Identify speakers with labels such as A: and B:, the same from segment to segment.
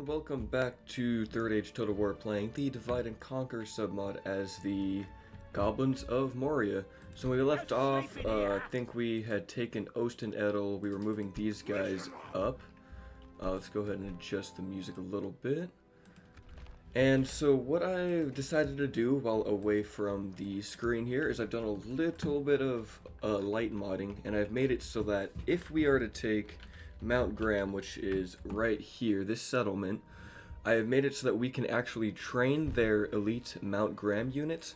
A: welcome back to Third Age Total War, playing the Divide and Conquer submod as the Goblins of Moria. So when we left off, I think we had taken Ost and Edel. We were moving these guys up. Let's go ahead and adjust the music a little bit. And so what I decided to do while away from the screen here is I've done a little bit of light modding, and I've made it so that if we are to take Mount Graham, which is right here, this settlement, I have made it so that we can actually train their elite Mount Graham units.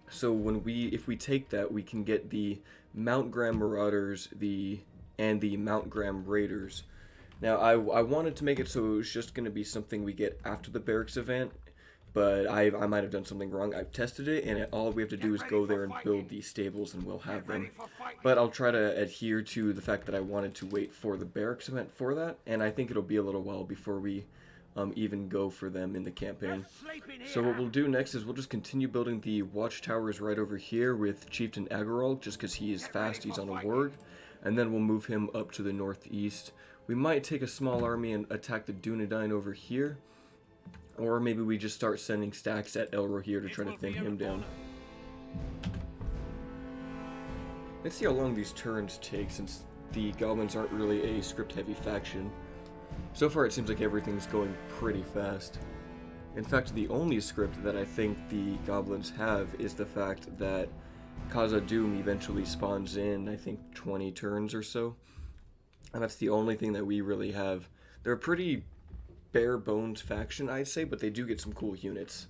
A: So if we take that, we can get the Mount Graham Marauders and the Mount Graham Raiders. Now, I wanted to make it so it was just going to be something we get after the barracks event, but I might have done something wrong. I've tested it, and all we have to do is go there and build these stables, and we'll have them. But I'll try to adhere to the fact that I wanted to wait for the barracks event for that, and I think it'll be a little while before we even go for them in the campaign. So what we'll do next is we'll just continue building the watchtowers right over here with Chieftain Aragorn, just because he is fast, he's on a warg, and then we'll move him up to the northeast. We might take a small army and attack the Dunedain over here, or maybe we just start sending stacks at Elro here to try to thin him down. Let's see how long these turns take, since the goblins aren't really a script-heavy faction. So far it seems like everything's going pretty fast. In fact, the only script that I think the goblins have is the fact that Khazad-dûm eventually spawns in, I think, 20 turns or so. And that's the only thing that we really have. They're a pretty bare bones faction, I'd say, but they do get some cool units.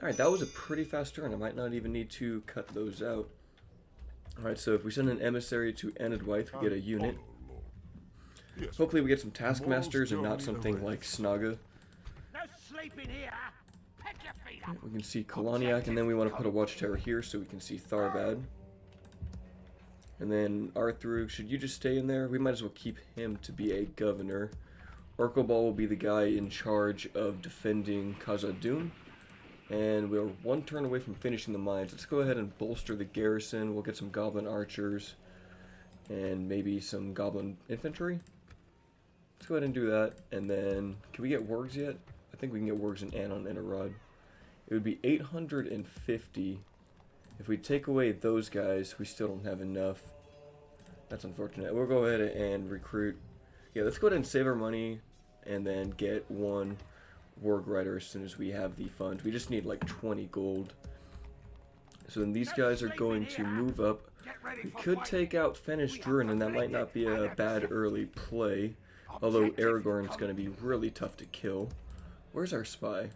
A: Alright, that was a pretty fast turn. I might not even need to cut those out. Alright, so if we send an emissary to Enedwaith, we get a unit. Hopefully we get some taskmasters and not something like Snaga. We can see Koloniak, and then we want to put a watchtower here so we can see Tharbad. And then Arthrug, should you just stay in there? We might as well keep him to be a governor. Orkobal will be the guy in charge of defending Khazad-dûm. And we're one turn away from finishing the mines. Let's go ahead and bolster the garrison. We'll get some goblin archers and maybe some goblin infantry. Let's go ahead and do that. And then, can we get wargs yet? I think we can get wargs in Anon and Arad. It would be 850. If we take away those guys, we still don't have enough. That's unfortunate. We'll go ahead and recruit. Yeah, let's go ahead and save our money and then get one warg rider as soon as we have the funds. We just need like 20 gold. So then these guys are going to move up. We could take out Fenish Druin, and that might not be a bad early play. Although Aragorn's going to be really tough to kill. Where's our spy?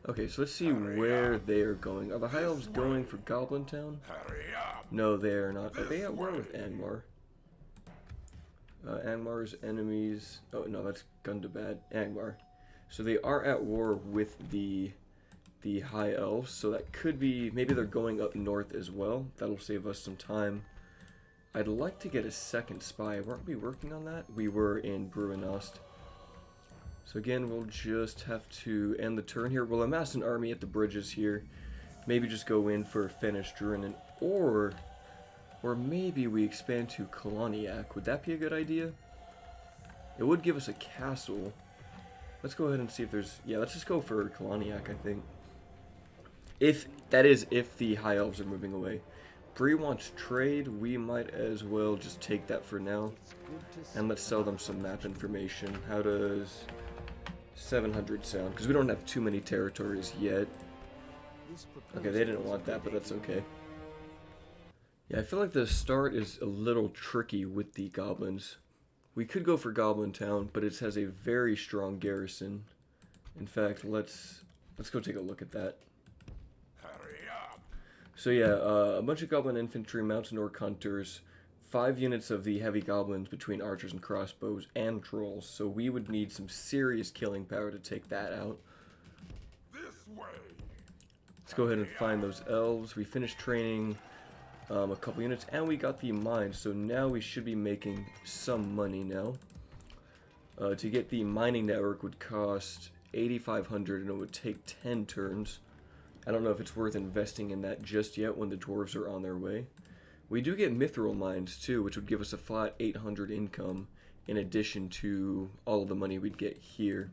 A: Okay, so let's see where they are going. Are the High Elves going for Goblin Town? No, they are not. Are they at war with Angmar? Angmar's enemies... Oh, no, that's Gundabad. Angmar. So they are at war with the High Elves, so that could be... Maybe they're going up north as well. That'll save us some time. I'd like to get a second spy. Weren't we working on that? We were in Bruinost. So again, we'll just have to end the turn here. We'll amass an army at the bridges here. Maybe just go in for Fenish Druin, or maybe we expand to Koloniak. Would that be a good idea? It would give us a castle. Let's go ahead and see if there's... Yeah, let's just go for Koloniak, I think. If the High Elves are moving away. Bree wants trade. We might as well just take that for now. And let's sell them some map information. How does 700 sound? Because we don't have too many territories yet. Okay, they didn't want that, but that's okay. Yeah, I feel like the start is a little tricky with the goblins. We could go for Goblin Town, but it has a very strong garrison. In fact, let's go take a look at that. So yeah, a bunch of goblin infantry, mountain orc hunters, 5 units of the heavy goblins between archers and crossbows, and trolls. So we would need some serious killing power to take that out. Let's go ahead and find those elves. We finished training a couple units, and we got the mines. So now we should be making some money now. To get the mining network would cost 8,500, and it would take 10 turns. I don't know if it's worth investing in that just yet when the dwarves are on their way. We do get mithril mines too, which would give us a flat 800 income, in addition to all of the money we'd get here.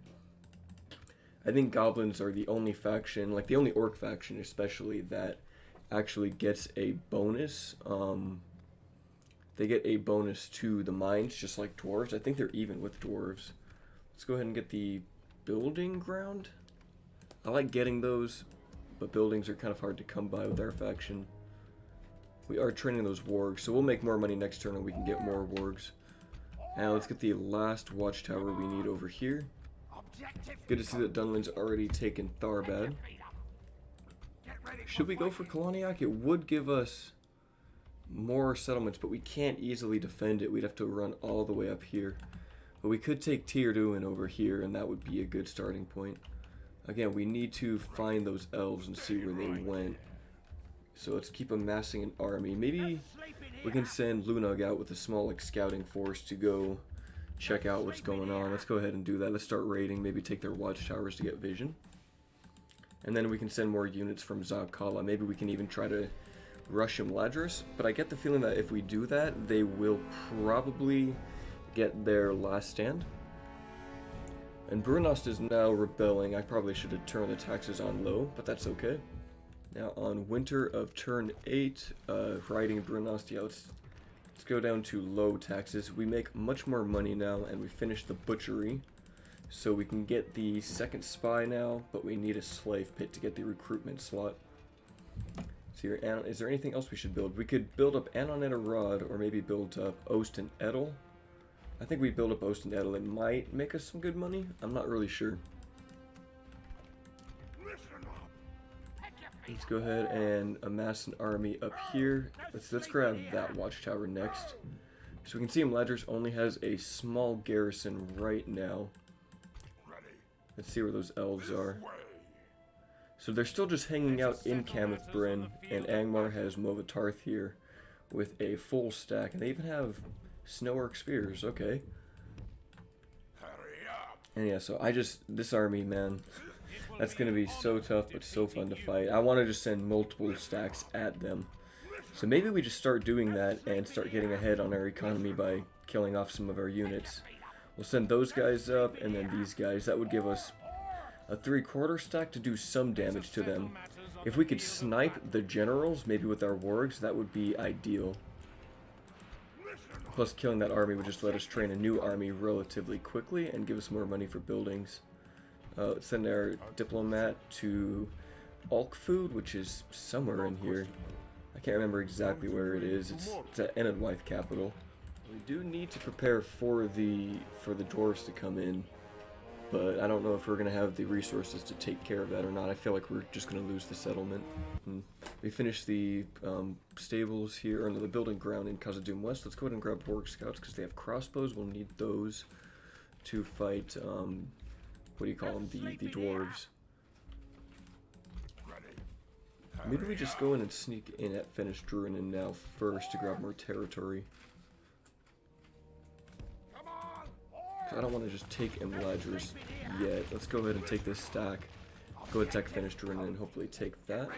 A: I think goblins are the only faction, like the only orc faction especially, that actually gets a bonus. They get a bonus to the mines, just like dwarves. I think they're even with dwarves. Let's go ahead and get the building ground. I like getting those, but buildings are kind of hard to come by with our faction. We are training those wargs, so we'll make more money next turn and we can get more wargs. Now let's get the last watchtower we need over here. Good to see that Dunlin's already taken Tharbad. Should we go for Koloniak? It would give us more settlements, but we can't easily defend it. We'd have to run all the way up here. But we could take Tyrduin over here, and that would be a good starting point. Again, we need to find those elves and see where they went. So let's keep amassing an army. Maybe we can send Lunug out with a small scouting force to go check out what's going on. Let's go ahead and do that. Let's start raiding, maybe take their watchtowers to get vision. And then we can send more units from Zagkala. Maybe we can even try to rush Imladris. But I get the feeling that if we do that, they will probably get their last stand. And Brunost is now rebelling. I probably should have turned the taxes on low, but that's okay. Now on winter of turn 8, riding Brunost, yeah, let's go down to low taxes. We make much more money now, and we finish the butchery. So we can get the second spy now, but we need a slave pit to get the recruitment slot. So here, is there anything else we should build? We could build up Anon and Arad, or maybe build up Ost and Edel. I think we build up Ost and Edel. It might make us some good money. I'm not really sure. Let's go ahead and amass an army up here. Let's grab that watchtower next. So we can see Imladris only has a small garrison right now. Let's see where those elves are. So they're still just hanging out in Kamith Bryn, and Angmar has Movatarth here with a full stack, and they even have Snow-Orc Spears, okay. And yeah, so this army, man, that's going to be so tough, but so fun to fight. I want to just send multiple stacks at them. So maybe we just start doing that and start getting ahead on our economy by killing off some of our units. We'll send those guys up, and then these guys. That would give us a 3/4 stack to do some damage to them. If we could snipe the generals, maybe with our wargs, that would be ideal. Plus, killing that army would just let us train a new army relatively quickly and give us more money for buildings. Let's send our diplomat to Alkfood, which is somewhere in here. I can't remember exactly where it is. It's at Enedwythe capital. We do need to prepare for the dwarves to come in, but I don't know if we're going to have the resources to take care of that or not. I feel like we're just going to lose the settlement. We finished the stables here, or no, the building ground in Khazad-dûm West. Let's go ahead and grab Borg Scouts because they have crossbows. We'll need those to fight, what do you call them, the dwarves. Maybe we just go in and sneak in at Fenris Druinen now first to grab more territory. I don't want to just take Imladris yet. Let's go ahead and take this stack. Go attack Fenris Druinen and hopefully take that.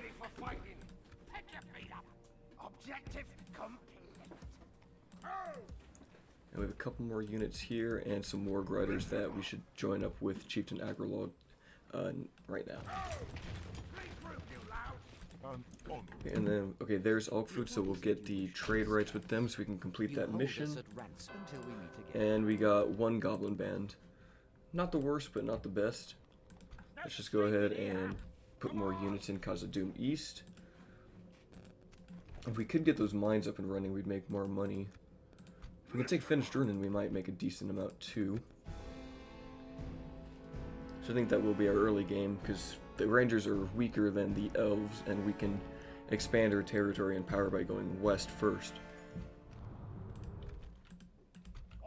A: And we have a couple more units here and some more riders that we should join up with Chieftain Agrelog right now. Okay, and then, okay, there's Alkfood, so we'll get the trade rights with them so we can complete that mission. And we got one goblin band. Not the worst, but not the best. Let's just go ahead and put more units in Khazad-dûm East. If we could get those mines up and running, we'd make more money. If we can take Fenris Druinen, we might make a decent amount too. So I think that will be our early game, because the Rangers are weaker than the Elves, and we can expand our territory and power by going west first.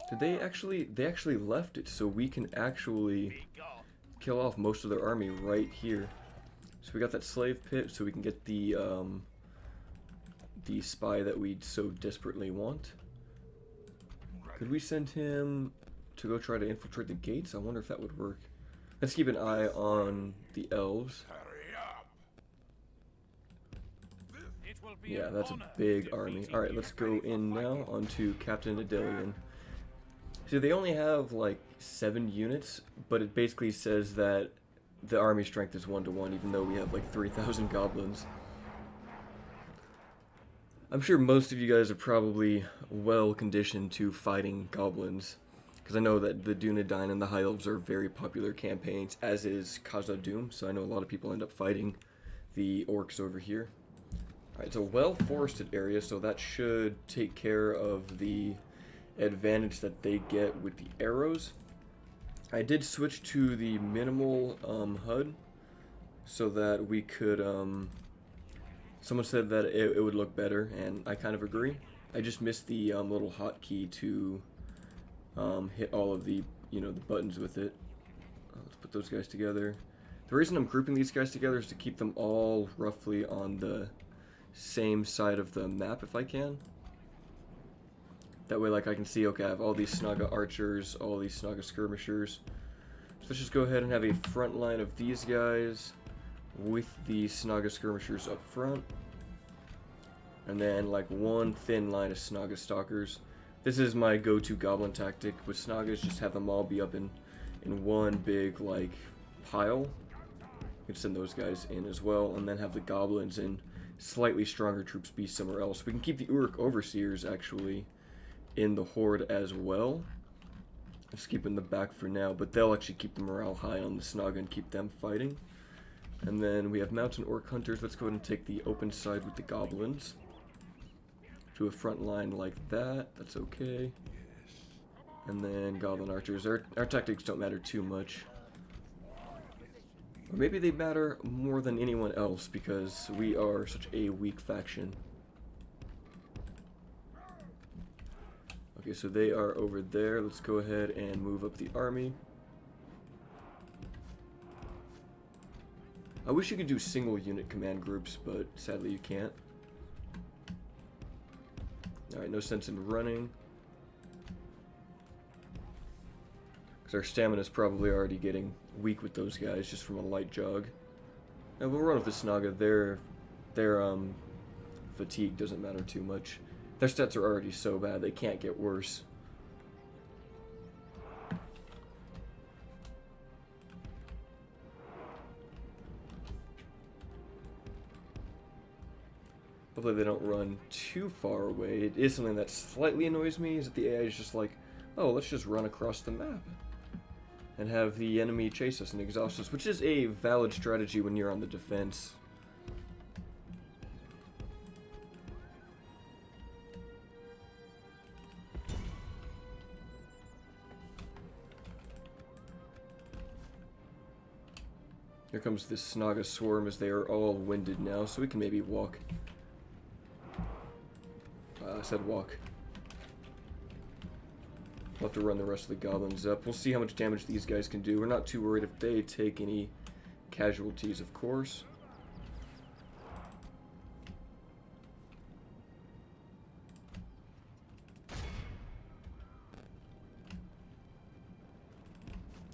A: Did they actually left it, so we can actually kill off most of their army right here. So we got that slave pit, so we can get the spy that we so desperately want. Could we send him to go try to infiltrate the gates? I wonder if that would work. Let's keep an eye on the elves. Yeah, that's a big army. Alright, let's go in now onto Captain Adelian. So they only have like 7 units, but it basically says that the army strength is 1-to-1, even though we have like 3,000 goblins. I'm sure most of you guys are probably well conditioned to fighting goblins, because I know that the Dunedain and the High Elves are very popular campaigns, as is Khazad-dûm, so I know a lot of people end up fighting the orcs over here. Alright, it's a well-forested area, so that should take care of the advantage that they get with the arrows. I did switch to the minimal HUD so that we could, someone said that it would look better, and I kind of agree. I just missed the little hotkey to hit all of the, the buttons with it. Let's put those guys together. The reason I'm grouping these guys together is to keep them all roughly on the same side of the map if I can. That way, like, I can see, okay, I have all these Snaga archers, all these Snaga skirmishers. So let's just go ahead and have a front line of these guys with the Snaga skirmishers up front. And then, like, one thin line of Snaga stalkers. This is my go-to goblin tactic with Snagas, just have them all be up in one big, like, pile. You can send those guys in as well, and then have the goblins and slightly stronger troops be somewhere else. We can keep the Uruk Overseers, actually, in the horde as well. Just keep in the back for now, but they'll actually keep the morale high on the Snaga and keep them fighting. And then we have Mountain Orc Hunters. Let's go ahead and take the open side with the goblins. To a front line like that. That's okay. And then Goblin Archers. Our tactics don't matter too much. Or maybe they matter more than anyone else because we are such a weak faction. Okay, so they are over there. Let's go ahead and move up the army. I wish you could do single unit command groups, but sadly you can't. Alright, no sense in running. Because our stamina is probably already getting weak with those guys just from a light jog. Now we'll run with the Snaga. Their fatigue doesn't matter too much. Their stats are already so bad, they can't get worse. Hopefully they don't run too far away. It is something that slightly annoys me, is that the AI is just like, oh, let's just run across the map. And have the enemy chase us and exhaust us, which is a valid strategy when you're on the defense. Here comes this Snaga swarm as they are all winded now, so we can maybe walk. I said walk. We'll have to run the rest of the goblins up. We'll see how much damage these guys can do. We're not too worried if they take any casualties, of course.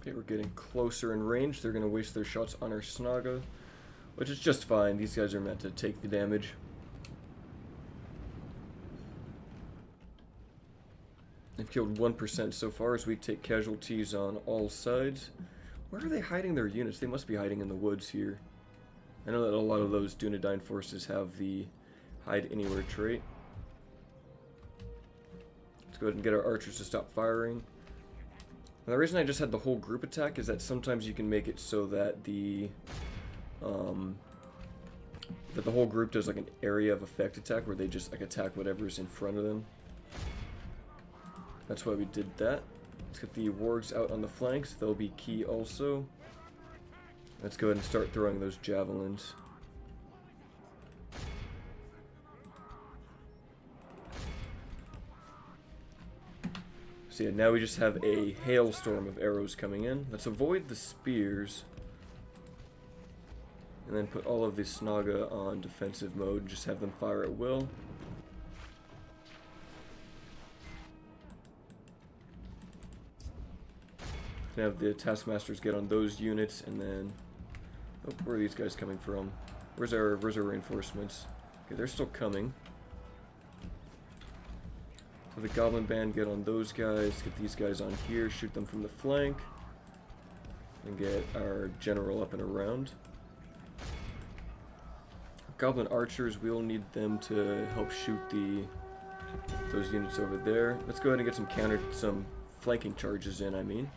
A: Okay, we're getting closer in range. They're going to waste their shots on our Snaga, which is just fine. These guys are meant to take the damage. They've killed 1% so far as we take casualties on all sides. Where are they hiding their units? They must be hiding in the woods here. I know that a lot of those Dunedain forces have the hide anywhere trait. Let's go ahead and get our archers to stop firing. And the reason I just had the whole group attack is that sometimes you can make it so that the whole group does like an area of effect attack where they just like attack whatever's in front of them. That's why we did that. Let's get the wargs out on the flanks. They'll be key also. Let's go ahead and start throwing those javelins. So yeah, now we just have a hailstorm of arrows coming in. Let's avoid the spears. And then put all of the Snaga on defensive mode. Just have them fire at will. Have the taskmasters get on those units, and then where are these guys coming from? Where's our reinforcements? Okay, they're still coming. So the goblin band, get on those guys, get these guys on here, shoot them from the flank, and get our general up and around. Goblin archers, we'll need them to help shoot those units over there. Let's go ahead and get some flanking charges in, I mean.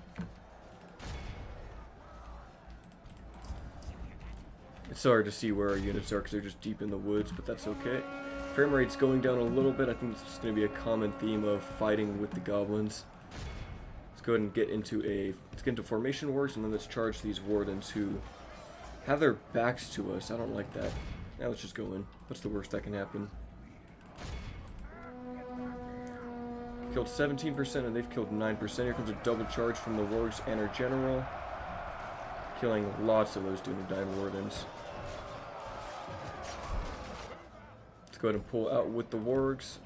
A: It's so hard to see where our units are because they're just deep in the woods, but that's okay. Frame rate's going down a little bit. I think it's just going to be a common theme of fighting with the goblins. Let's go ahead and get into formation wars, and then let's charge these wardens who have their backs to us. I don't like that. Now let's just go in. What's the worst that can happen? Killed 17% and they've killed 9%. Here comes a double charge from the wargs and our general. Killing lots of those Dunedain wardens. Let's go ahead and pull out with the wargs.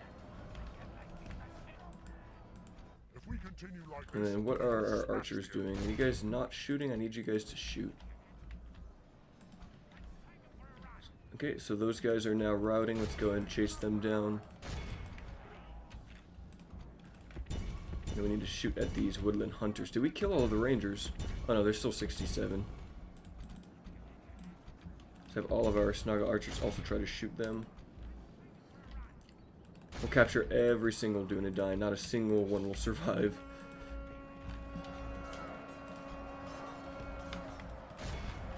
A: And then what are our archers doing? Are you guys not shooting? I need you guys to shoot. Okay, so those guys are now routing. Let's go ahead and chase them down. And we need to shoot at these woodland hunters. Did we kill all of the rangers? Oh no, there's still 67. Let's have all of our Snagga archers also try to shoot them. We'll capture every single Dunedain. Not a single one will survive.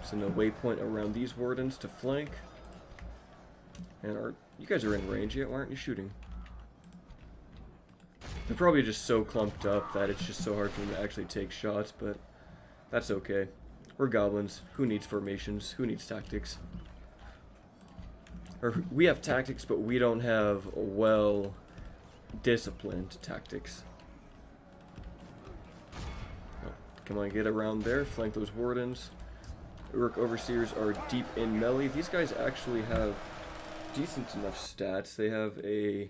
A: Send a waypoint around these wardens to flank. And you guys are in range yet? Why aren't you shooting? They're probably just so clumped up that it's just so hard for them to actually take shots, but that's okay. We're goblins. Who needs formations? Who needs tactics? Or we have tactics, but we don't have well-disciplined tactics. Oh, come on, get around there. Flank those wardens. Uruk Overseers are deep in melee. These guys actually have decent enough stats. They have a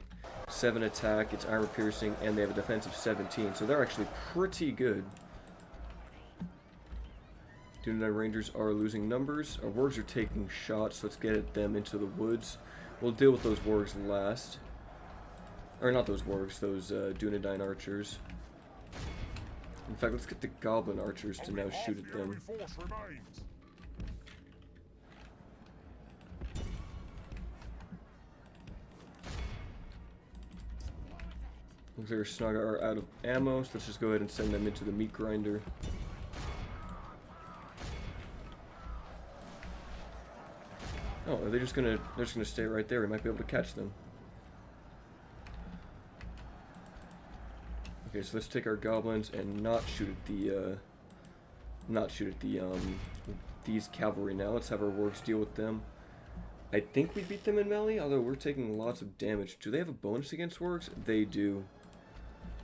A: 7 attack, it's armor piercing, and they have a defense of 17, so they're actually pretty good. Dunedain Rangers are losing numbers. Our wargs are taking shots, so let's get them into the woods. We'll deal with those wargs last. Or not those wargs, those Dunedain archers. In fact, let's get the goblin archers to now shoot at them. Looks like our Snagga are out of ammo, so let's just go ahead and send them into the meat grinder. Oh, are they just gonna? They're just gonna stay right there. We might be able to catch them. Okay, so let's take our goblins and not shoot at these cavalry now. Let's have our wargs deal with them. I think we beat them in melee, although we're taking lots of damage. Do they have a bonus against wargs? They do.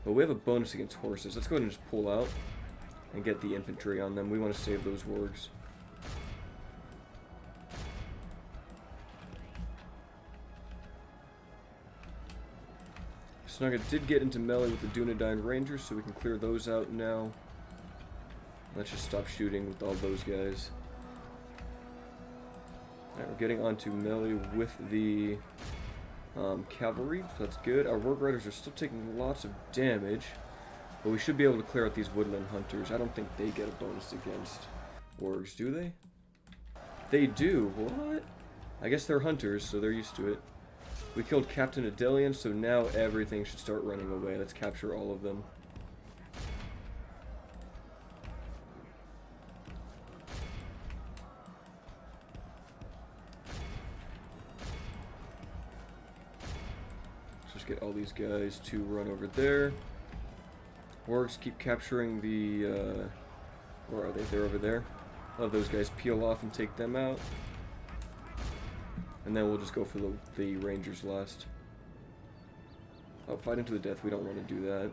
A: But we have a bonus against horses. Let's go ahead and just pull out and get the infantry on them. We want to save those wargs. Snagga did get into melee with the Dunedain Rangers, so we can clear those out now. Let's just stop shooting with all those guys. Alright, we're getting onto melee with the cavalry, so that's good. Our warg riders are still taking lots of damage, but we should be able to clear out these woodland hunters. I don't think they get a bonus against wargs, do they? They do. What? I guess they're hunters, so they're used to it. We killed Captain Adelian, so now everything should start running away. Let's capture all of them. Let's just get all these guys to run over there. Wargs keep capturing the, where are they? They're over there. I'll have those guys peel off and take them out. And then we'll just go for the Rangers last. Oh, fighting to the death, we don't want to do that.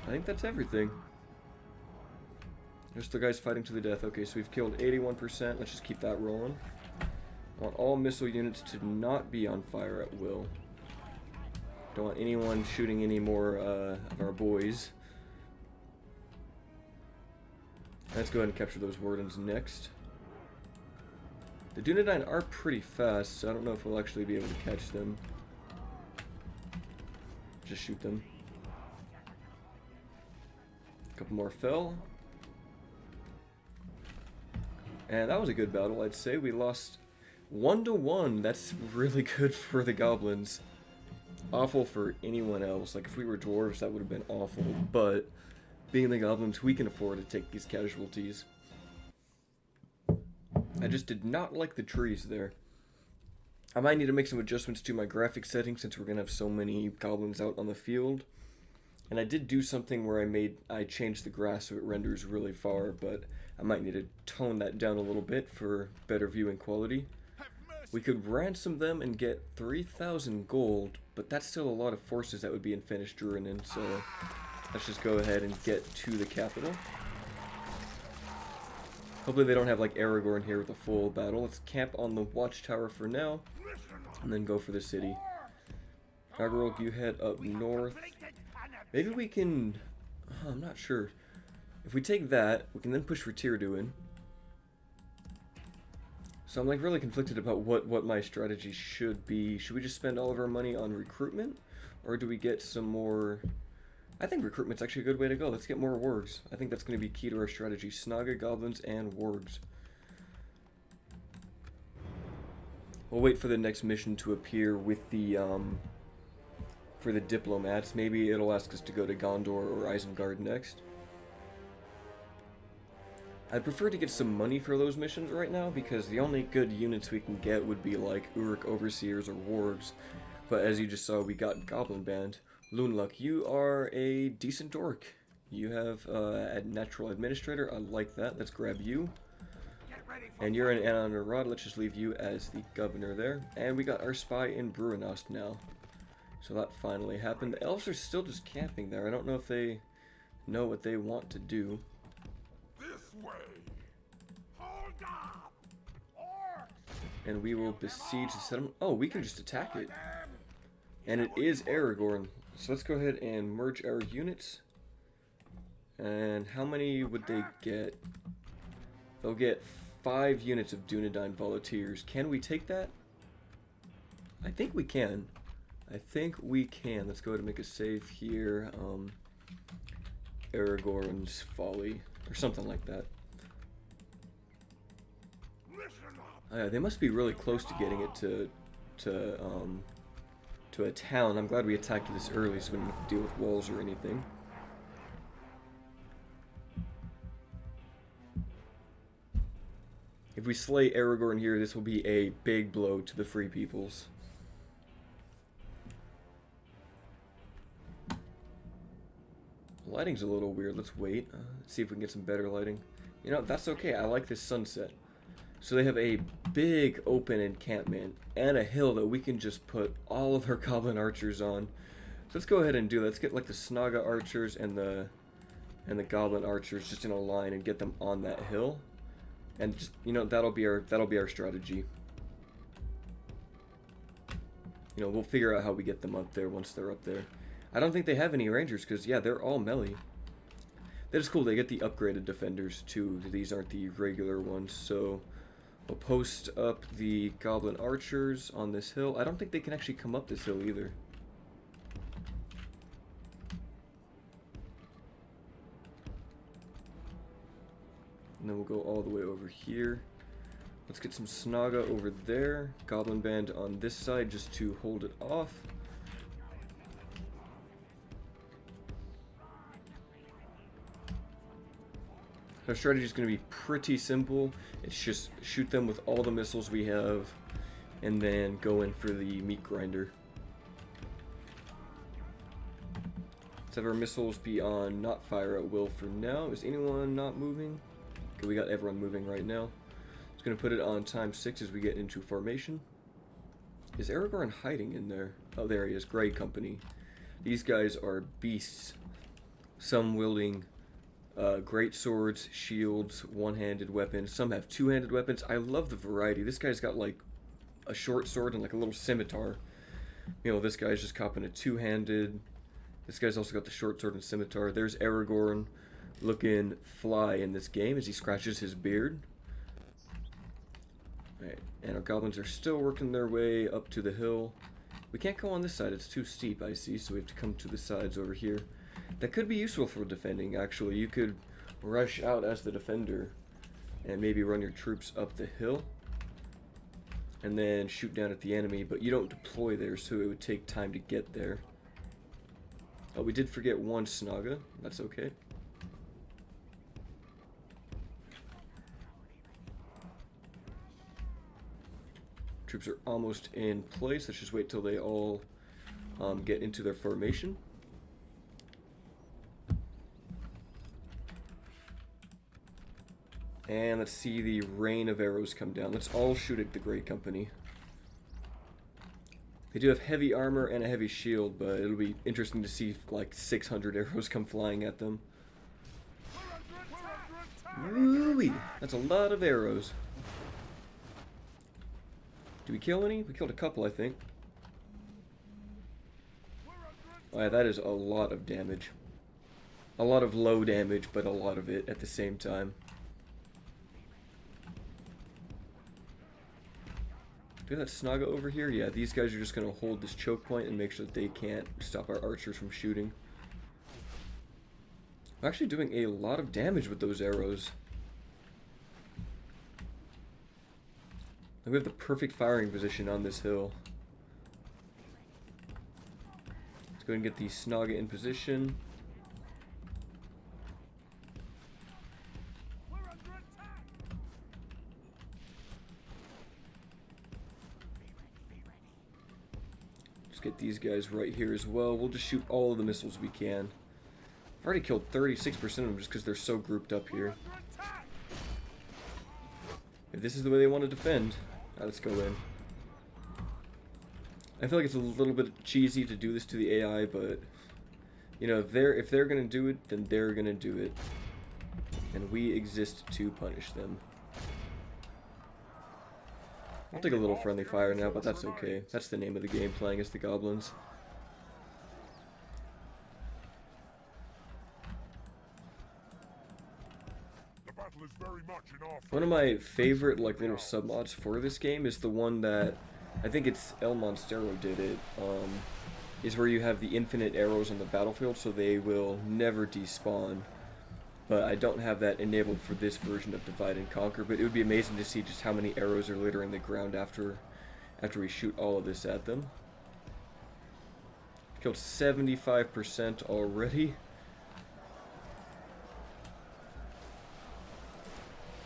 A: I think that's everything. Just the guys fighting to the death. Okay, so we've killed 81%. Let's just keep that rolling. I want all missile units to not be on fire at will. Don't want anyone shooting any more of our boys. Let's go ahead and capture those wardens next. The Dunedain are pretty fast, so I don't know if we'll actually be able to catch them. Just shoot them. A couple more fell. And that was a good battle, I'd say. We lost 1-1. That's really good for the goblins. Awful for anyone else. Like, if we were dwarves, that would have been awful. But, being the goblins, we can afford to take these casualties. I just did not like the trees there. I might need to make some adjustments to my graphic settings since we're going to have so many goblins out on the field. And I did do something where I changed the grass so it renders really far, but I might need to tone that down a little bit for better viewing quality. We could ransom them and get 3,000 gold, but that's still a lot of forces that would be in Finished Druinin, so let's just go ahead and get to the capital. Hopefully they don't have like Aragorn here with a full battle. Let's camp on the watchtower for now, and then go for the city. Aragorn, you head up north. Maybe we can... I'm not sure. If we take that, we can then push for Tirduin. So I'm like really conflicted about what my strategy should be. Should we just spend all of our money on recruitment? Or do we get some more... I think recruitment's actually a good way to go. Let's get more wargs. I think that's going to be key to our strategy. Snaga, goblins, and wargs. We'll wait for the next mission to appear with the, for the diplomats. Maybe it'll ask us to go to Gondor or Isengard next. I'd prefer to get some money for those missions right now, because the only good units we can get would be like Uruk Overseers or Wargs. But as you just saw, we got Goblin Band. Lunluck, you are a decent orc. You have a natural administrator. I like that. Let's grab you. And you're an Ananarad. Let's just leave you as the governor there. And we got our spy in Bruinost now. So that finally happened. The elves are still just camping there. I don't know if they know what they want to do. And we will besiege the settlement. Oh, we can just attack it. And it is Aragorn. So let's go ahead and merge our units. And how many would they get? They'll get 5 units of Dunedain volunteers. Can we take that? I think we can. I think we can. Let's go ahead and make a save here. Aragorn's Folly. Or something like that. They must be really close to getting it to a town. I'm glad we attacked this early so we didn't have to deal with walls or anything. If we slay Aragorn here, this will be a big blow to the Free Peoples. Lighting's a little weird. Let's wait. Let's see if we can get some better lighting. You know, that's okay. I like this sunset. So they have a big open encampment and a hill that we can just put all of our goblin archers on. So let's go ahead and do that. Let's get like the Snaga archers and the goblin archers just in a line and get them on that hill. And just, you know, that'll be our strategy. You know, we'll figure out how we get them up there once they're up there. I don't think they have any rangers because yeah, they're all melee. That is cool. They get the upgraded defenders too. These aren't the regular ones, so we'll post up the goblin archers on this hill. I don't think they can actually come up this hill either. And then we'll go all the way over here. Let's get some Snaga over there. Goblin band on this side just to hold it off. Our strategy is going to be pretty simple. It's just shoot them with all the missiles we have and then go in for the meat grinder. Let's have our missiles be on not fire at will for now. Is anyone not moving? Okay, we got everyone moving right now. It's going to put it on ×6 as we get into formation. Is Aragorn hiding in there? Oh, there he is. Grey Company. These guys are beasts. Some wielding great swords, shields, one-handed weapons. Some have two-handed weapons. I love the variety. This guy's got like a short sword and like a little scimitar. You know, this guy's just copping a two-handed. This guy's also got the short sword and scimitar. There's Aragorn looking fly in this game as he scratches his beard. Alright, and our goblins are still working their way up to the hill. We can't go on this side, it's too steep, I see, so we have to come to the sides over here. That could be useful for defending, actually. You could rush out as the defender and maybe run your troops up the hill and then shoot down at the enemy, but you don't deploy there, so it would take time to get there. Oh, we did forget one Snaga. That's okay. Troops are almost in place. Let's just wait till they all get into their formation. And let's see the rain of arrows come down. Let's all shoot at the Great Company. They do have heavy armor and a heavy shield, but it'll be interesting to see like 600 arrows come flying at them. Woo-wee! That's a lot of arrows. Did we kill any? We killed a couple, I think. Oh yeah, that is a lot of damage. A lot of low damage, but a lot of it at the same time. Do we have that Snaga over here? Yeah, these guys are just going to hold this choke point and make sure that they can't stop our archers from shooting. I'm actually doing a lot of damage with those arrows. We have the perfect firing position on this hill. Let's go ahead and get the Snaga in position. Just get these guys right here as well. We'll just shoot all of the missiles we can. I've already killed 36% of them just because they're so grouped up here. If this is the way they want to defend, let's go in. I feel like it's a little bit cheesy to do this to the AI, but you know, if they're gonna do it, then they're gonna do it, and we exist to punish them. I'll take a little friendly fire now, but that's okay. That's the name of the game, playing as the goblins. One of my favorite like little submods for this game is the one that I think it's El Monstero did it. Is where you have the infinite arrows on the battlefield, so they will never despawn. But I don't have that enabled for this version of Divide and Conquer. But it would be amazing to see just how many arrows are littering the ground after we shoot all of this at them. Killed 75% already.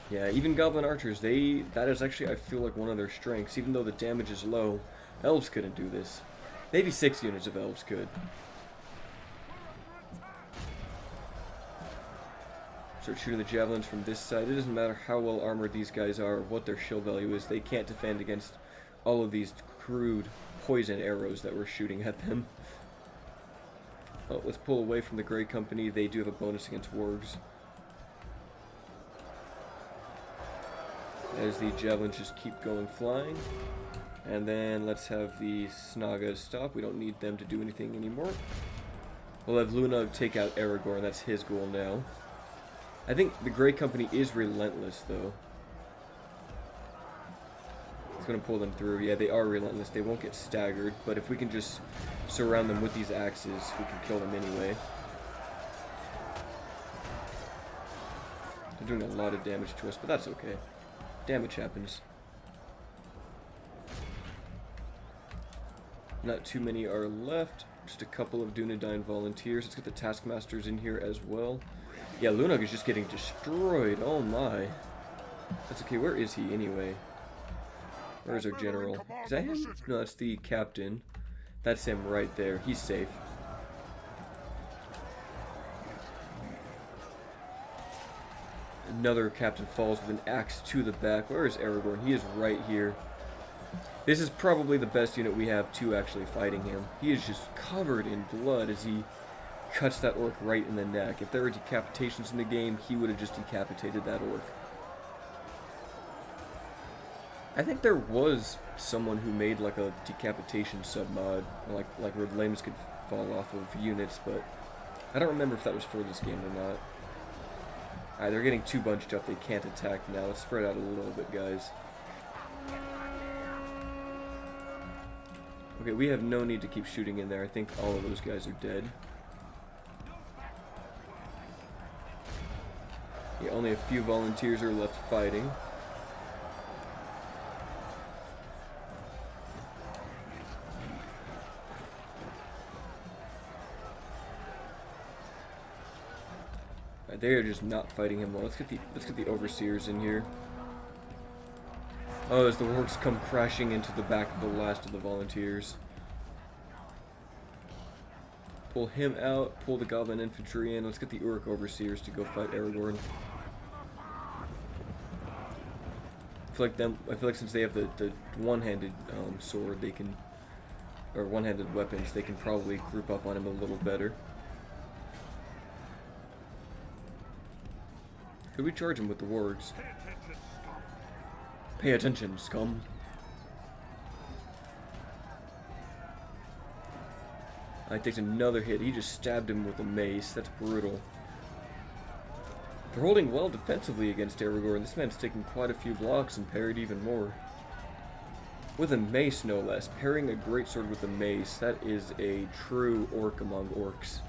A: Yeah, even Goblin Archers, that is actually, I feel like, one of their strengths. Even though the damage is low, Elves couldn't do this. Maybe 6 units of Elves could. Start shooting the Javelins from this side. It doesn't matter how well armored these guys are, what their shield value is. They can't defend against all of these crude poison arrows that we're shooting at them. Oh, let's pull away from the Grey Company. They do have a bonus against wargs. As the Javelins just keep going flying. And then let's have the Snagas stop. We don't need them to do anything anymore. We'll have Luna take out Aragorn. That's his goal now. I think the Grey Company is relentless, though. It's going to pull them through. Yeah, they are relentless. They won't get staggered. But if we can just surround them with these axes, we can kill them anyway. They're doing a lot of damage to us, but that's okay. Damage happens. Not too many are left. Just a couple of Dunedain volunteers. Let's get the Taskmasters in here as well. Yeah, Lunug is just getting destroyed. Oh my. That's okay. Where is he anyway? Where's our general? Is that him? No, that's the captain. That's him right there. He's safe. Another captain falls with an axe to the back. Where is Aragorn? He is right here. This is probably the best unit we have to actually fighting him. He is just covered in blood as he cuts that orc right in the neck. If there were decapitations in the game, he would have just decapitated that orc. I think there was someone who made like a decapitation submod, like where limbs could fall off of units, but I don't remember if that was for this game or not. Alright, they're getting too bunched up. They can't attack now. Let's spread out a little bit, guys. Okay, we have no need to keep shooting in there. I think all of those guys are dead. Yeah, only a few volunteers are left fighting. They are just not fighting him well. Let's get the overseers in here. Oh, as the orcs come crashing into the back of the last of the volunteers. Pull him out, pull the goblin infantry in. Let's get the orc overseers to go fight Aragorn. I feel like since they have the one-handed sword, they can, or one-handed weapons, they can probably group up on him a little better. Could we charge him with the wargs? Pay attention, scum. He takes another hit. He just stabbed him with a mace. That's brutal. They're holding well defensively against Aragorn. This man's taking quite a few blocks and parried even more. With a mace, no less. Parrying a greatsword with a mace. That is a true orc among orcs.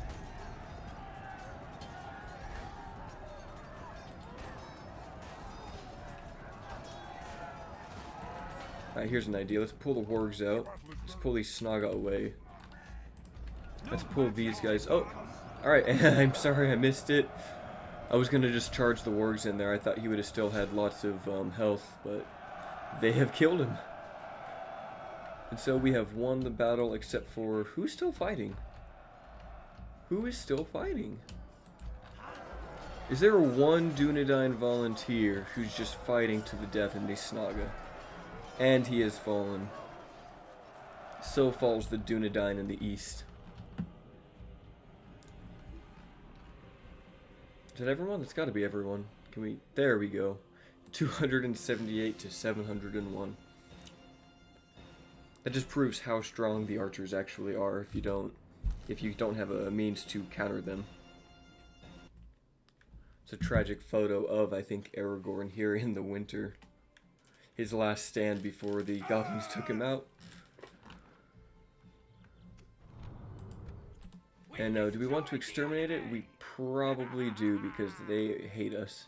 A: Alright, here's an idea. Let's pull the wargs out. Let's pull these Snaga away. Let's pull these guys. Oh! Alright, I'm sorry I missed it. I was gonna just charge the wargs in there. I thought he would have still had lots of health, but they have killed him. And so we have won the battle, except for... Who's still fighting? Who is still fighting? Is there one Dunedain volunteer who's just fighting to the death in these Snaga? And he has fallen. So falls the Dunedain in the east. Is that everyone? That's gotta be everyone. Can we... There we go. 278 to 701. That just proves how strong the archers actually are if you don't have a means to counter them. It's a tragic photo of, I think, Aragorn here in the winter. His last stand before the goblins took him out. And do we want to exterminate it? We probably do, because they hate us.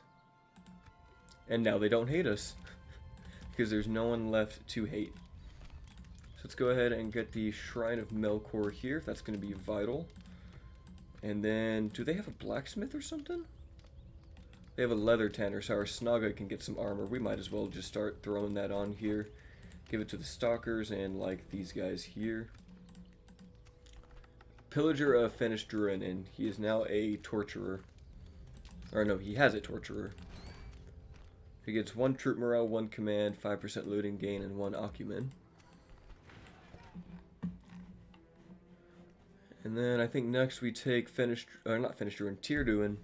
A: And now they don't hate us. Because there's no one left to hate. So let's go ahead and get the Shrine of Melkor here, if that's going to be vital. And then, do they have a blacksmith or something? They have a leather tanner, so our Snaga can get some armor. We might as well just start throwing that on here. Give it to the stalkers and, like, these guys here. Pillager of Fenish Druin, and he is now a torturer. Or no, he has a torturer. He gets 1 troop morale, 1 command, 5% looting gain, and 1 acumen. And then I think next we take Tyrduin,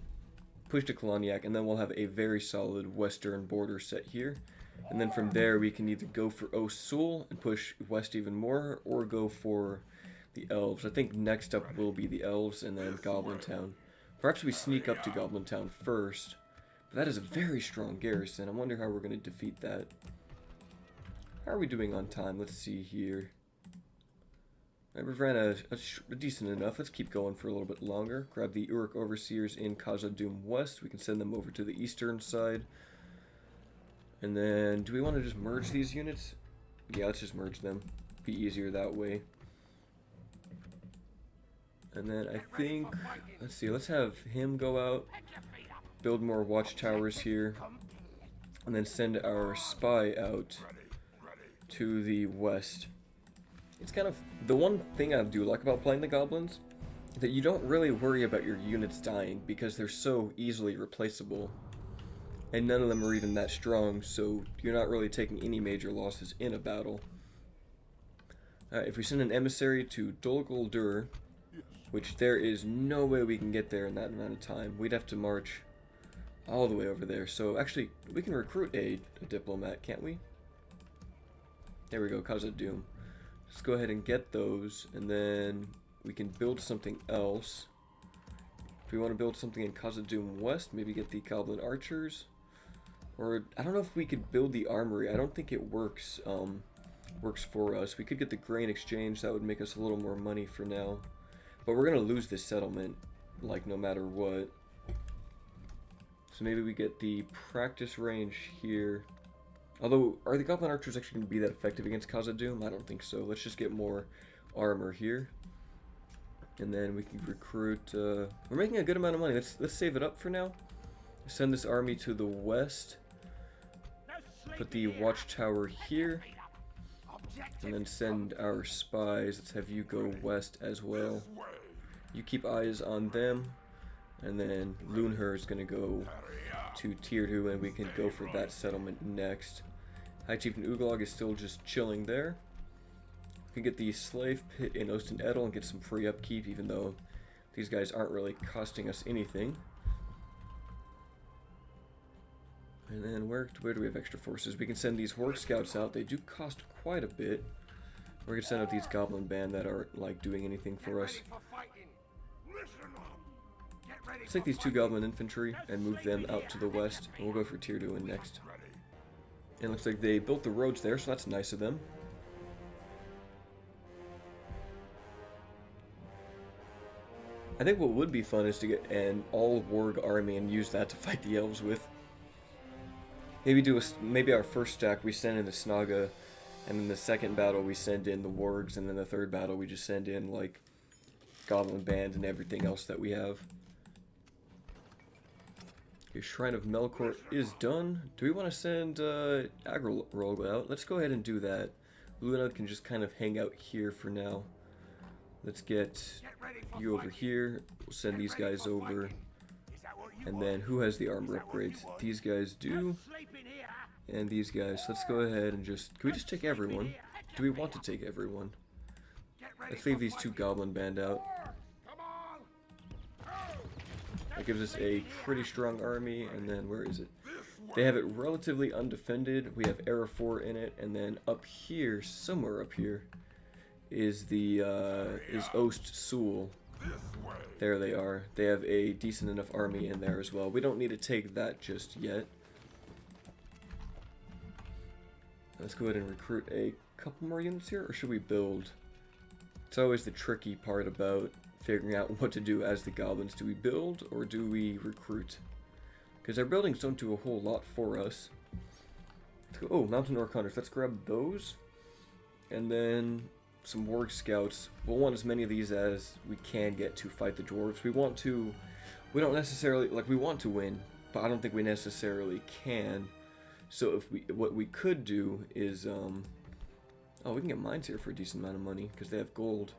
A: push to Koloniak, and then we'll have a very solid western border set here. And then from there we can either go for Osul and push west even more, or go for the elves. I think next up will be the elves and then Goblin Town. Perhaps we sneak up to Goblin Town first. But that is a very strong garrison. I wonder how we're going to defeat that. How are we doing on time? Let's see here. We've ran a decent enough. Let's keep going for a little bit longer. Grab the Uruk Overseers in Khazad-dûm West. We can send them over to the eastern side. And then, do we want to just merge these units? Yeah, let's just merge them. Be easier that way. And then I think, let's see, let's have him go out, build more watchtowers here, and then send our spy out to the west. It's kind of, the one thing I do like about playing the goblins, is that you don't really worry about your units dying, because they're so easily replaceable. And none of them are even that strong, so you're not really taking any major losses in a battle. If we send an emissary to Dol Guldur, which there is no way we can get there in that amount of time. We'd have to march all the way over there. So actually, we can recruit a diplomat, can't we? There we go, Khazad-dûm. Let's go ahead and get those, and then we can build something else. If we want to build something in Khazad-dûm West, maybe get the Goblin Archers. Or, I don't know if we could build the armory. I don't think it works works for us. We could get the grain exchange, that would make us a little more money for now. But we're gonna lose this settlement, like, no matter what. So maybe we get the practice range here. Although, are the Goblin Archers actually going to be that effective against Khazad-dûm? I don't think so. Let's just get more armor here. And then we can recruit... we're making a good amount of money. Let's save it up for now. Send this army to the west. Put the watchtower here. And then send our spies. Let's have you go west as well. You keep eyes on them. And then Lunher is going to go to Tier 2, and we can go for that settlement next. High Chieftain Uglog is still just chilling there. We can get the slave pit in Osten Edel and get some free upkeep, even though these guys aren't really costing us anything. And then where do we have extra forces? We can send these Horde Scouts out. They do cost quite a bit. We're going to send out these Goblin Band that aren't like doing anything for us. Let's take these 2 Goblin Infantry and move them out to the west. And we'll go for Tier 2 next. And it looks like they built the roads there, so that's nice of them. I think what would be fun is to get an all-Warg army and use that to fight the elves with. Maybe our first stack we send in the Snaga, and then the second battle we send in the Wargs, and then the third battle we just send in like Goblin Band and everything else that we have. Okay, Shrine of Melkor is done. Do we want to send Agrolog out? Let's go ahead and do that. Luna can just kind of hang out here for now. Let's get you over here. We'll send these guys over. And then who has the armor upgrades? These guys do. And these guys. Let's go ahead and just... Can we just take everyone? Do we want to take everyone? Let's leave these 2 Goblin Band out. That gives us a pretty strong army, and then where is it? They have it relatively undefended. We have Era 4 in it, and then up here, somewhere up here, is the Ost Sul. There they are. They have a decent enough army in there as well. We don't need to take that just yet. Let's go ahead and recruit a couple more units here, or should we build? It's always the tricky part about figuring out what to do as the goblins. Do we build or do we recruit? Because our buildings don't do a whole lot for us. Oh, Mountain Orc Hunters. Let's grab those. And then some Warg Scouts. We'll want as many of these as we can get to fight the dwarves. We don't necessarily, like, we want to win, but I don't think we necessarily can. So what we could do is, oh, we can get mines here for a decent amount of money because they have gold.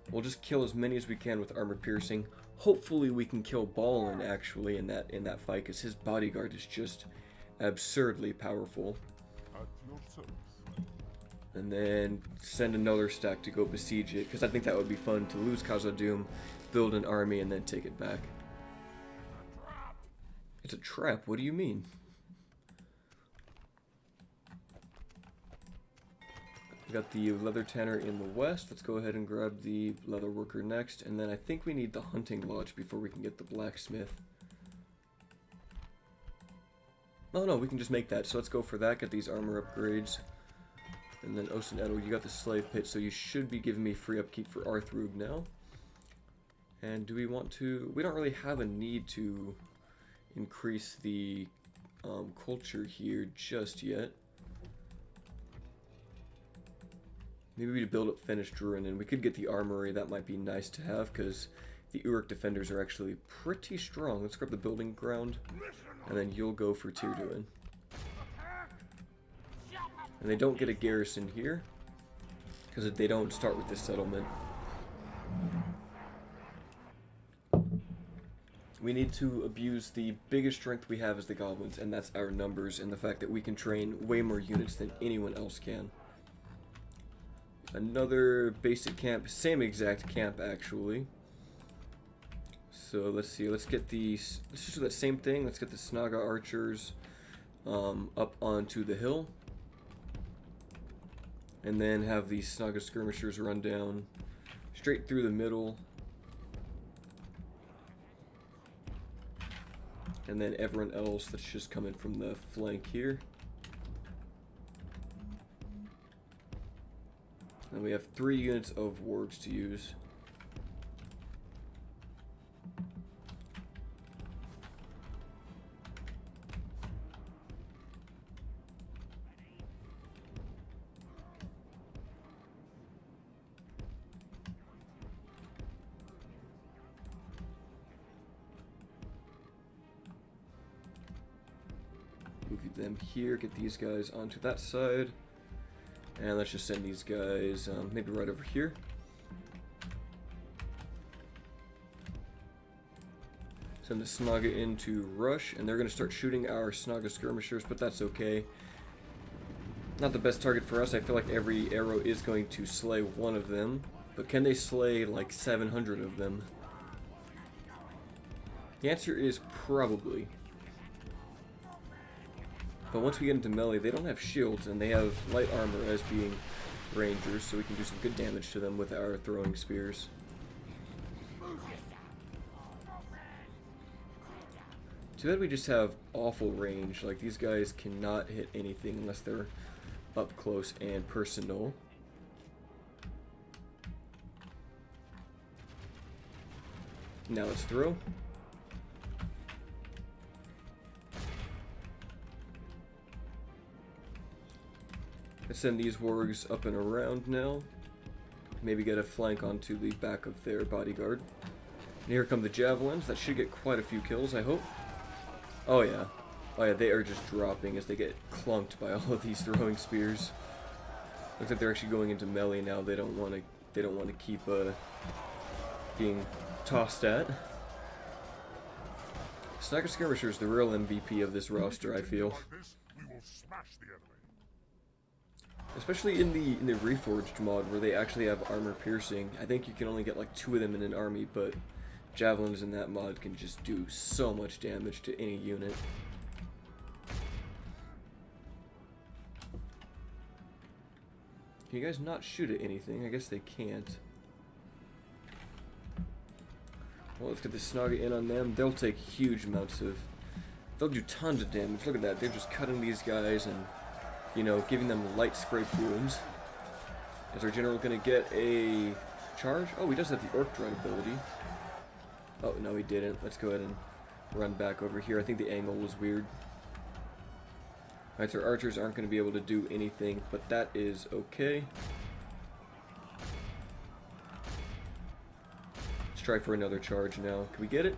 A: We'll just kill as many as we can with armor piercing. Hopefully we can kill Balin actually in that fight, because his bodyguard is just absurdly powerful. And then send another stack to go besiege it, because I think that would be fun to lose Khazad-dûm, build an army, and then take it back. It's a trap. What do you mean? We got the leather tanner in the west. Let's go ahead and grab the leather worker next. And then I think we need the hunting lodge before we can get the blacksmith. Oh no, we can just make that. So let's go for that. Get these armor upgrades. And then Osten Edel, you got the slave pit. So you should be giving me free upkeep for Arthrug now. And do we want to... We don't really have a need to increase the culture here just yet. Maybe we build up finished Druin, and we could get the armory. That might be nice to have, because the Uruk defenders are actually pretty strong. Let's grab the building ground, and then you'll go for Tirduin. And they don't get a garrison here, because they don't start with this settlement. We need to abuse the biggest strength we have as the goblins, and that's our numbers, and the fact that we can train way more units than anyone else can. Another basic camp, same exact camp actually. So let's see, let's just do that same thing. Let's get the Snaga archers up onto the hill. And then have the Snaga skirmishers run down straight through the middle. And then everyone else that's just coming from the flank here. And we have 3 units of wargs to use. Move them here, get these guys onto that side. And let's just send these guys maybe right over here. Send the Snaga in to rush, and they're going to start shooting our Snaga skirmishers, but that's okay. Not the best target for us. I feel like every arrow is going to slay one of them, but can they slay like 700 of them? The answer is probably. But once we get into melee, they don't have shields, and they have light armor as being rangers, so we can do some good damage to them with our throwing spears. Too bad we just have awful range. Like, these guys cannot hit anything unless they're up close and personal. Now let's throw. Let's send these wargs up and around now. Maybe get a flank onto the back of their bodyguard. And here come the javelins. That should get quite a few kills, I hope. Oh yeah. Oh yeah, they are just dropping as they get clunked by all of these throwing spears. Looks like they're actually going into melee now. They don't want to keep being tossed at. Snaga Skirmisher is the real MVP of this roster, I feel. Especially in the Reforged mod, where they actually have armor piercing. I think you can only get like 2 of them in an army, but javelins in that mod can just do so much damage to any unit. Can you guys not shoot at anything? I guess they can't. Well, let's get the Snaga in on them. They'll take huge amounts of... They'll do tons of damage. Look at that. They're just cutting these guys and, you know, giving them light scrape wounds. Is our general going to get a charge? Oh, he does have the Orc Dread ability. Oh, no, he didn't. Let's go ahead and run back over here. I think the angle was weird. Alright, so our archers aren't going to be able to do anything, but that is okay. Let's try for another charge now. Can we get it?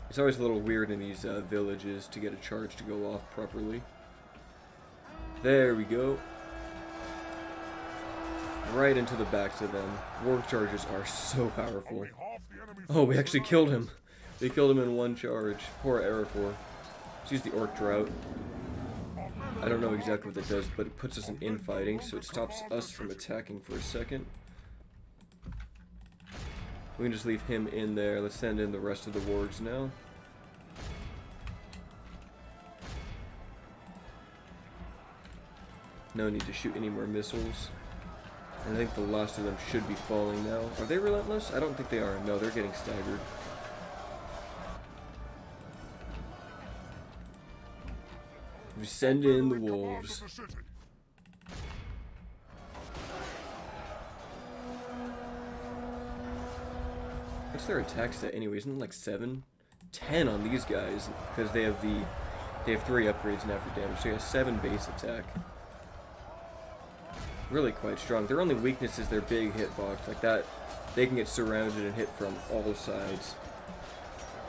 A: It's always a little weird in these villages to get a charge to go off properly. There we go. Right into the backs of them. Warg charges are so powerful. Oh, we actually killed him. We killed him in one charge. Poor Aragorn. Let's use the Orc Drought. I don't know exactly what that does, but it puts us in infighting, so it stops us from attacking for a second. We can just leave him in there. Let's send in the rest of the wargs now. No need to shoot any more missiles. And I think the last of them should be falling now. Are they relentless? I don't think they are. No, they're getting staggered. We send in the wolves. What's their attack stat anyway? Isn't it like 7? 10 on these guys, because they have 3 upgrades now for damage. So they have 7 base attack. Really quite strong. Their only weakness is their big hitbox. Like that, they can get surrounded and hit from all sides.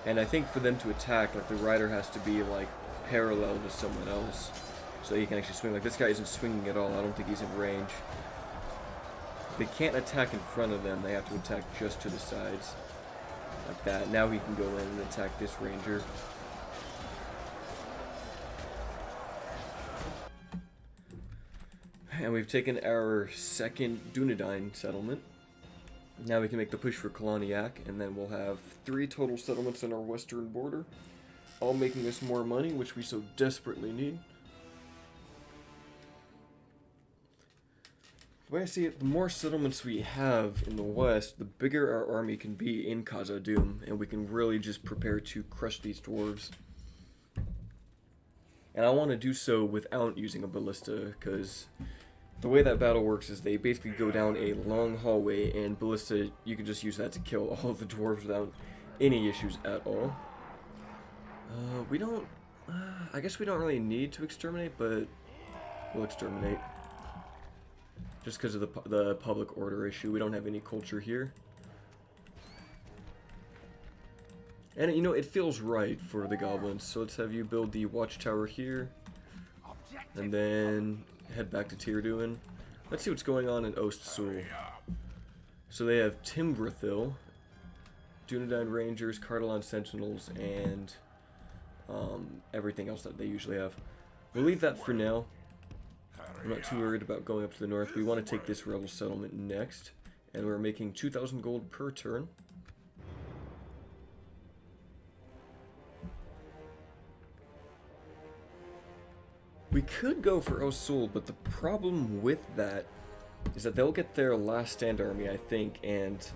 A: And I think for them to attack, like the rider has to be like parallel to someone else, so he can actually swing. Like this guy isn't swinging at all. I don't think he's in range. They can't attack in front of them. They have to attack just to the sides, like that. Now he can go in and attack this ranger. And we've taken our second Dunedain settlement. Now we can make the push for Koloniak, and then we'll have 3 total settlements on our western border, all making us more money, which we so desperately need. The way I see it, the more settlements we have in the west, the bigger our army can be in Khazad-dûm, and we can really just prepare to crush these dwarves. And I want to do so without using a ballista, because The way that battle works is they basically go down a long hallway, and ballista, you can just use that to kill all of the dwarves without any issues at all. We don't... I guess we don't really need to exterminate, but we'll exterminate. Just because of the public order issue. We don't have any culture here. And, you know, it feels right for the goblins. So let's have you build the watchtower here. And then head back to Tyrduin. Let's see what's going on in Ost-Sul. So they have Timbrethil, Dunedain Rangers, Cardolan Sentinels, and everything else that they usually have. We'll leave that for now. I'm not too worried about going up to the north. We want to take this rebel settlement next. And we're making 2,000 gold per turn. We could go for Ost-Sul, but the problem with that is that they'll get their last stand army, I think, and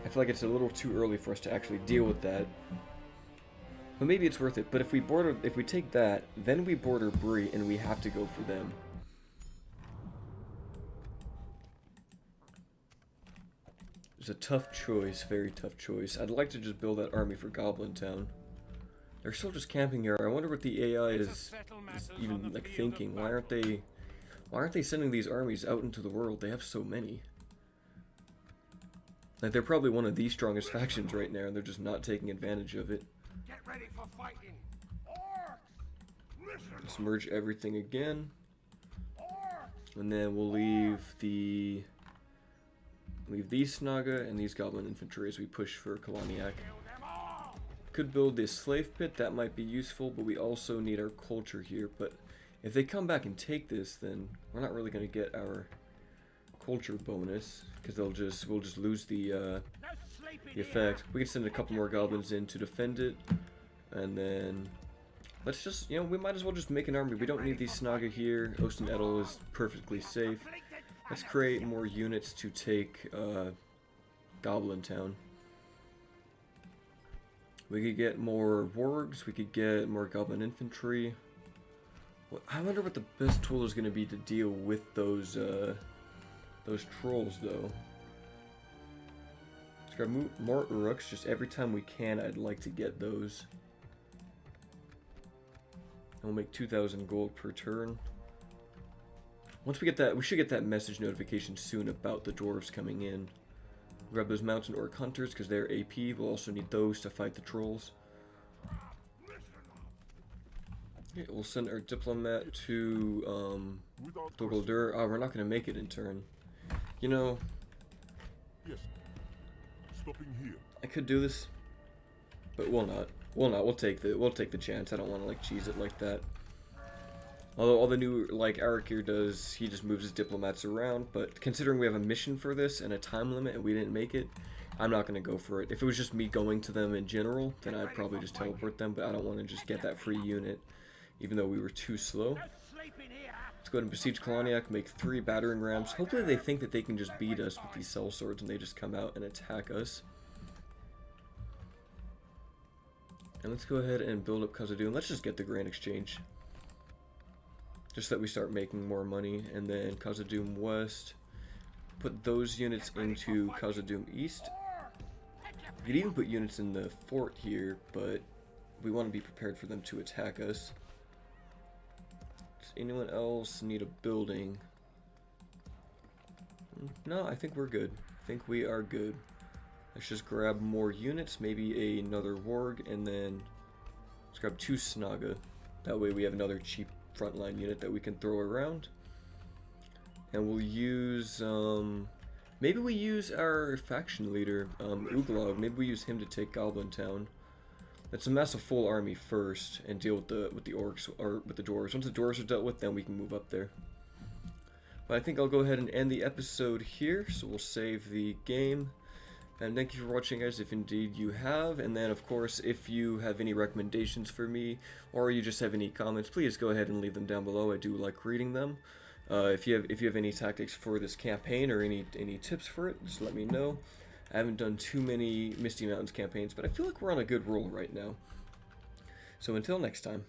A: I feel like it's a little too early for us to actually deal with that. But maybe it's worth it. But if we take that, then we border Bree, and we have to go for them. It's a tough choice, very tough choice. I'd like to just build that army for Goblin Town. They're still just camping here. I wonder what the AI is even like thinking. Why aren't they sending these armies out into the world? They have so many. Like, they're probably one of the strongest factions right now, and they're just not taking advantage of it.
B: Get ready for fighting.
A: Let's merge everything again. And then we'll leave these Snaga and these Goblin Infantry as we push for Kalaniak. Could build this slave pit, that might be useful, but we also need our culture here. But if they come back and take this, then we're not really going to get our culture bonus, because we'll just lose the effect. We can send a couple more goblins in to defend it, and then let's just, you know, we might as well just make an army. We don't need these Snaga here. Osten Edel is perfectly safe. Let's create more units to take Goblin Town. We could get more wargs, we could get more goblin infantry. Well, I wonder what the best tool is going to be to deal with those trolls, though. Let's grab more Uruks, just every time we can. I'd like to get those. And we'll make 2,000 gold per turn. Once we get that, we should get that message notification soon about the dwarves coming in. Grab those mountain orc hunters because they're AP. We'll also need those to fight the trolls. Okay, we'll send our diplomat to Dogoldur. Oh, we're not going to make it in turn. You know,
C: yes. Stopping here.
A: I could do this, but we'll not. We'll take the chance. I don't want to like cheese it like that. Although all the new, like, Aragorn does, he just moves his diplomats around, but considering we have a mission for this and a time limit and we didn't make it, I'm not going to go for it. If it was just me going to them in general, then I'd probably just teleport them, but I don't want to just get that free unit, even though we were too slow. Let's go ahead and besiege Kalaniak, make 3 battering rams. Hopefully they think that they can just beat us with these cell swords and they just come out and attack us. And let's go ahead and build up Khazad-dûm. Let's just get the Grand Exchange. Just that we start making more money, and then Khazad-dûm West. Put those units into Khazad-dûm East. You could even put units in the fort here, but we want to be prepared for them to attack us. Does anyone else need a building? No, I think we're good. I think we are good. Let's just grab more units, maybe another warg, and then let's grab 2 Snaga. That way we have another cheap frontline unit that we can throw around. And we'll use, maybe we use our faction leader, Uglog. Maybe we use him to take Goblin Town. Let's amass a full army first and deal with the orcs, or with the dwarves. Once the dwarves are dealt with, then we can move up there. But I think I'll go ahead and end the episode here, so we'll save the game. And thank you for watching, guys, if indeed you have. And then, of course, if you have any recommendations for me, or you just have any comments, please go ahead and leave them down below. I do like reading them. If you have any tactics for this campaign or any tips for it, just let me know. I haven't done too many Misty Mountains campaigns, but I feel like we're on a good roll right now. So until next time.